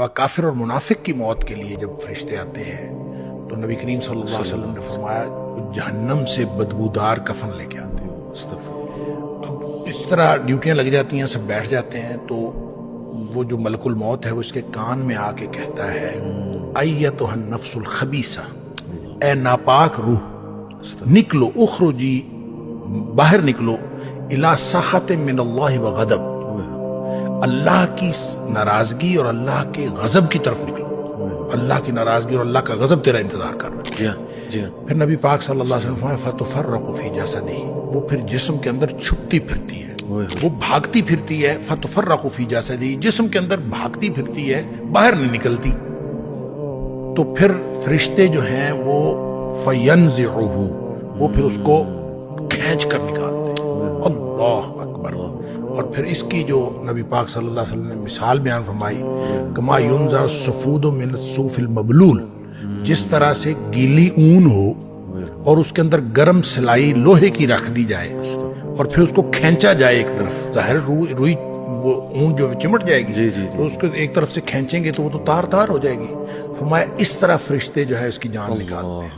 اب کافر اور منافق کی موت کے لیے جب فرشتے آتے ہیں تو نبی کریم صلی اللہ علیہ وسلم نے فرمایا وہ جہنم سے بدبودار کفن لے کے آتے ہیں۔ اب اس طرح ڈیوٹیاں لگ جاتی ہیں، سب بیٹھ جاتے ہیں، تو وہ جو ملک الموت ہے وہ اس کے کان میں آ کے کہتا ہے ایتھا النفس الخبیثہ، اے ناپاک روح نکلو، اخرجی باہر نکلو، الی سخط من اللہ و غضب، اللہ کی ناراضگی اور اللہ کے غضب کی طرف نکلو، اللہ کی ناراضگی اور اللہ کا غضب تیرا انتظار کر رہا ہے۔ پھر نبی پاک صلی اللہ علیہ وسلم فرمایا فتفرق فی جسدہ، وہ پھر جسم کے اندر چھپتی پھرتی ہے، وہ بھاگتی پھرتی ہے، فتفرق فی جسدہ، جسم کے اندر بھاگتی پھرتی ہے، باہر نہیں نکلتی۔ تو پھر فرشتے جو ہیں وہ فینزعہ، وہ پھر اس کو کھینچ کر نکالتے ہیں۔ اللہ اکبر۔ اور پھر اس کی جو نبی پاک صلی اللہ علیہ وسلم نے مثال بیان فرمائی، کما ینزع السفود من الصوف المبلول، جس طرح سے گیلی اون ہو اور اس کے اندر گرم سلائی لوہے کی رکھ دی جائے اور پھر اس کو کھینچا جائے ایک طرف، ظاہر روئی وہ اون جو چمٹ جائے گی، تو اس کو ایک طرف سے کھینچیں گے تو وہ تو تار تار ہو جائے گی۔ فرمایا اس طرح فرشتے جو ہے اس کی جان نکالتے ہیں۔